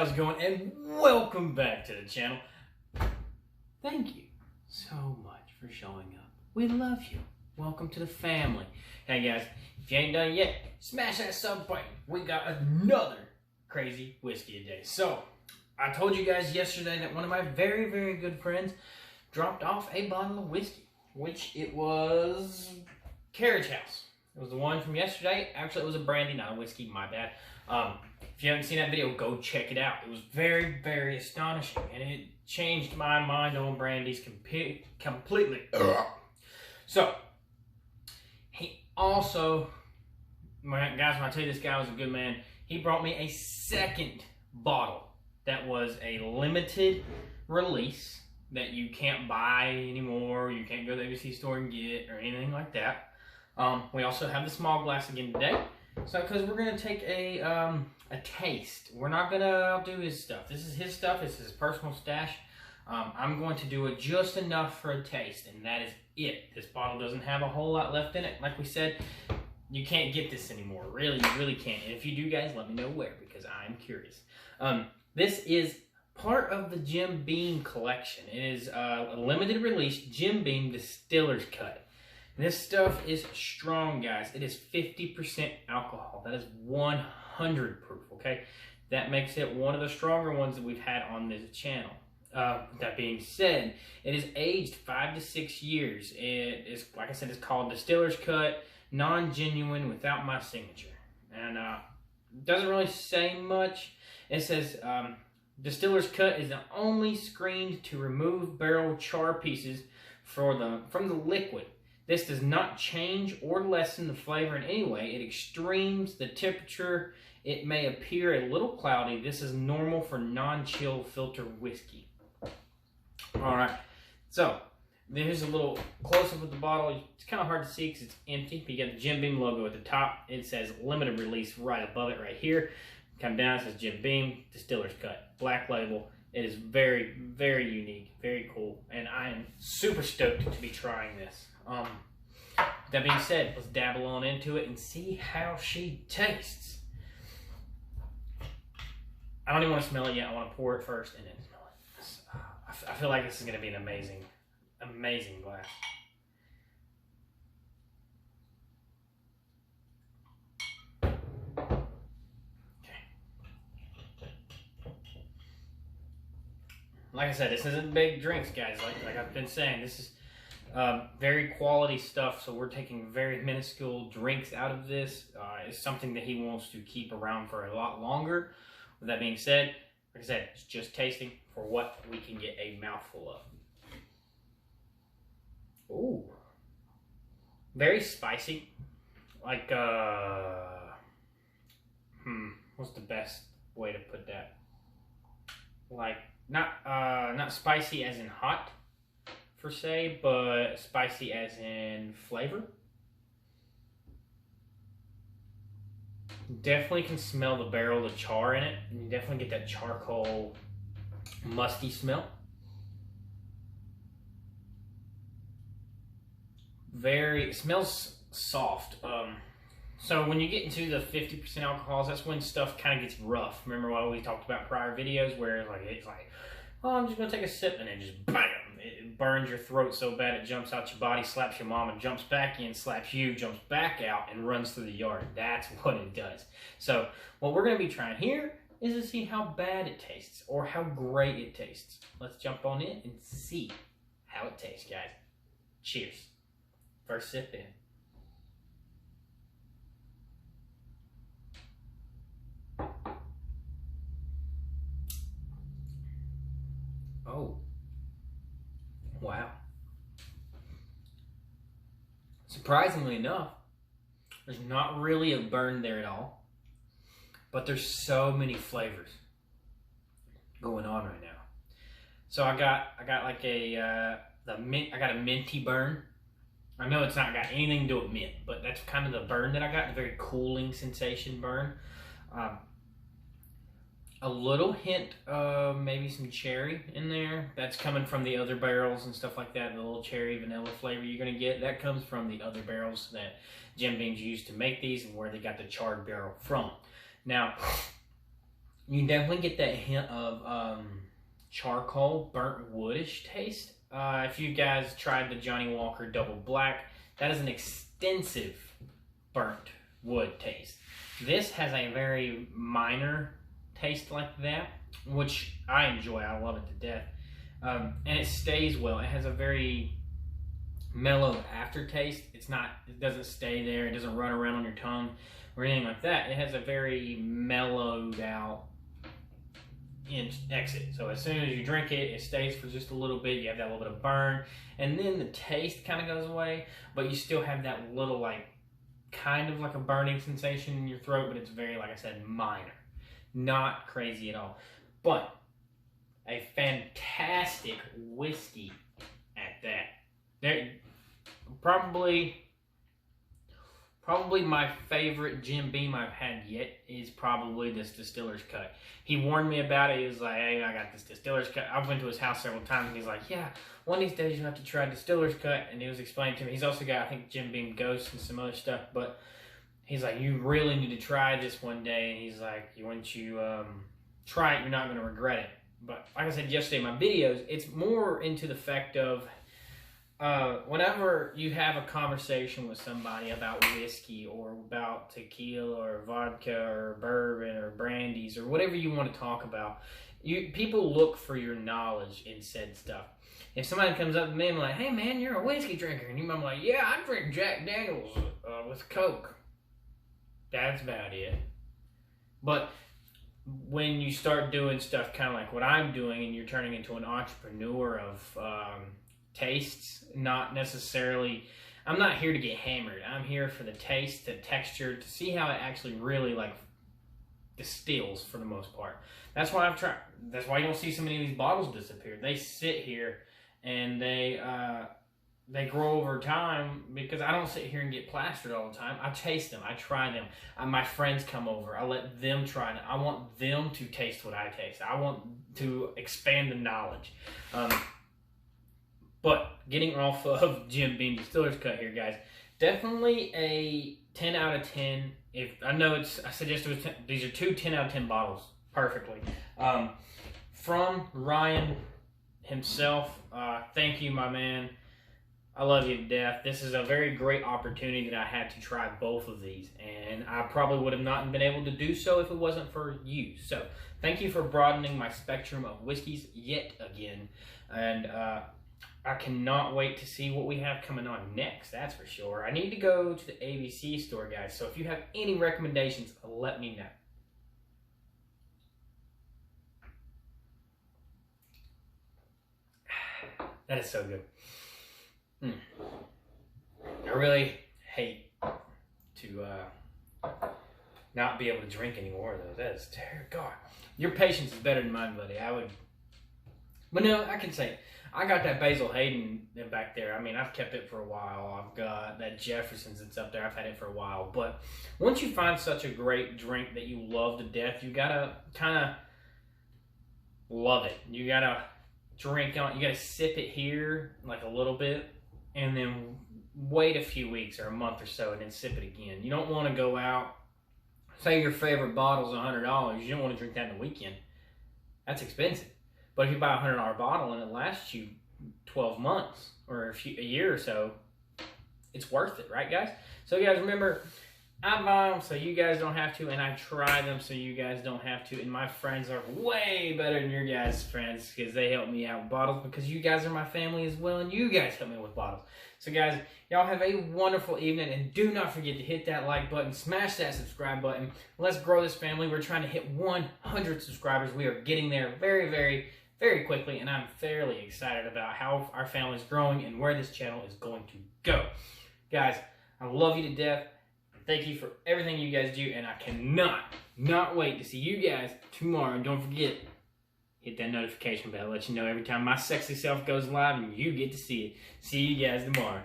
how's it going? And welcome back to the channel. Thank you so much for showing up. We love you. Welcome to the family. Hey guys, if you ain't done it yet, smash that sub button. We got another crazy whiskey today. So, I told you guys yesterday that one of my very, very good friends dropped off a bottle of whiskey, which it was Carriage House. It was the one from yesterday. Actually, it was a brandy, not a whiskey, my bad. If you haven't seen that video, go check it out. It was very, very astonishing, and it changed my mind on brandies completely. So, he also, guys, when I tell you this guy was a good man, he brought me a second bottle that was a limited release that you can't buy anymore. You can't go to the ABC store and get or anything like that. We also have the small glass again today. So, because we're going to take a taste. We're not going to outdo his stuff. This is his stuff. This is his personal stash. I'm going to do it just enough for a taste, and that is it. This bottle doesn't have a whole lot left in it. Like we said, you can't get this anymore. Really, you really can't. And if you do, guys, let me know where, because I'm curious. This is part of the Jim Beam collection. It is a limited release Jim Beam Distiller's Cut. This stuff is strong, guys. It is 50% alcohol. That is 100 proof, okay? That makes it one of the stronger ones that we've had on this channel. That being said, it is aged 5 to 6 years. It is, like I said, it's called Distiller's Cut, non-genuine, without my signature. And it doesn't really say much. It says, Distiller's Cut is the only screened to remove barrel char pieces from the liquid. This does not change or lessen the flavor in any way. It extremes the temperature. It may appear a little cloudy. This is normal for non-chill filter whiskey. Alright, so there's a little close-up of the bottle. It's kind of hard to see because it's empty. But you got the Jim Beam logo at the top. It says limited release right above it right here. Come down, it says Jim Beam, Distiller's Cut, black label. It is very, very unique, very cool, and I am super stoked to be trying this. That being said, let's dabble on into it and see how she tastes. I don't even want to smell it yet. I want to pour it first and then smell it. I feel like this is going to be an amazing, amazing glass. Like I said, this isn't big drinks, guys. Like I've been saying, this is very quality stuff. So we're taking very minuscule drinks out of this. It's something that he wants to keep around for a lot longer. With that being said, like I said, it's just tasting for what we can get a mouthful of. Ooh, very spicy. Like what's the best way to put that? Like, not spicy as in hot, per se, but spicy as in flavor. Definitely can smell the barrel, the char in it. And you definitely get that charcoal, musty smell. It smells soft. So when you get into the 50% alcohols, that's when stuff kind of gets rough. Remember what we talked about prior videos where it's like, oh, I'm just going to take a sip, and then just bam! It burns your throat so bad it jumps out your body, slaps your mom, and jumps back in, slaps you, jumps back out, and runs through the yard. That's what it does. So what we're going to be trying here is to see how bad it tastes or how great it tastes. Let's jump on in and see how it tastes, guys. Cheers. First sip in. Oh, wow. Surprisingly enough, there's not really a burn there at all, but there's so many flavors going on right now. So I got like I got a minty burn. I know it's not got anything to do with mint, but that's kind of the burn that I got, the very cooling sensation burn. A little hint of maybe some cherry in there. That's coming from the other barrels and stuff like that. The little cherry vanilla flavor you're going to get, that comes from the other barrels that Jim Beam's used to make these and where they got the charred barrel from. Now, You can definitely get that hint of charcoal, burnt woodish taste. If you guys tried the Johnny Walker Double Black, that is an extensive burnt wood taste. This has a very minor taste like that, which I enjoy. I love it to death. And it stays well. It has a very mellow aftertaste. It doesn't stay there. It doesn't run around on your tongue or anything like that. It has a very mellowed out exit. So as soon as you drink it, it stays for just a little bit. You have that little bit of burn, and then the taste kind of goes away, but you still have that little, like, kind of like a burning sensation in your throat, but it's very, like I said, minor. Not crazy at all. But a fantastic whiskey at that. There, probably my favorite Jim Beam I've had yet is probably this Distiller's Cut. He warned me about it. He was like, hey, I got this Distiller's Cut. I've went to his house several times, and he's like, yeah, one of these days you have to try Distiller's Cut. And he was explaining to me. He's also got, I think, Jim Beam Ghost and some other stuff. But he's like, you really need to try this one day. And he's like, once you try it, you're not going to regret it. But like I said yesterday in my videos, it's more into the fact of whenever you have a conversation with somebody about whiskey or about tequila or vodka or bourbon or brandies or whatever you want to talk about, people look for your knowledge in said stuff. If somebody comes up to me and like, hey man, you're a whiskey drinker, and I'm like, yeah, I drink Jack Daniels with Coke. That's about it. But when you start doing stuff kind of like what I'm doing, and you're turning into an entrepreneur of tastes, not necessarily, I'm not here to get hammered. I'm here for the taste, the texture, to see how it actually really like distills for the most part. That's why that's why you don't see so many of these bottles disappear. They sit here and they grow over time, because I don't sit here and get plastered all the time. I taste them. I try them. My friends come over. I let them try them. I want them to taste what I taste. I want to expand the knowledge. But getting off of Jim Beam Distiller's Cut here, guys, definitely a 10 out of 10. I suggest it was 10, these are two 10 out of 10 bottles, perfectly. From Ryan himself, thank you, my man. I love you to death. This is a very great opportunity that I had to try both of these, and I probably would have not been able to do so if it wasn't for you. So thank you for broadening my spectrum of whiskeys yet again, and I cannot wait to see what we have coming on next, that's for sure. I need to go to the ABC store, guys, so if you have any recommendations, let me know. That is so good. I really hate to not be able to drink anymore, though. That is terrible. God, your patience is better than mine, buddy. But no, I can say, I got that Basil Hayden back there. I mean, I've kept it for a while. I've got that Jefferson's that's up there. I've had it for a while. But once you find such a great drink that you love to death, you gotta kind of love it. You gotta drink on. You gotta sip it here like a little bit, and then wait a few weeks or a month or so, and then sip it again. You don't want to go out. Say your favorite bottle's $100. You don't want to drink that in the weekend. That's expensive. But if you buy a $100 bottle and it lasts you 12 months or a year or so, it's worth it, right, guys? So, guys, remember, I buy them so you guys don't have to, and I try them so you guys don't have to. And my friends are way better than your guys' friends, because they help me out with bottles, because you guys are my family as well, and you guys help me with bottles. So, guys, y'all have a wonderful evening, and do not forget to hit that like button, smash that subscribe button. Let's grow this family. We're trying to hit 100 subscribers. We are getting there very, very, very quickly, and I'm fairly excited about how our family is growing and where this channel is going to go. Guys, I love you to death. Thank you for everything you guys do, and I cannot wait to see you guys tomorrow. And don't forget, hit that notification bell. Let you know every time my sexy self goes live, and you get to see it. See you guys tomorrow.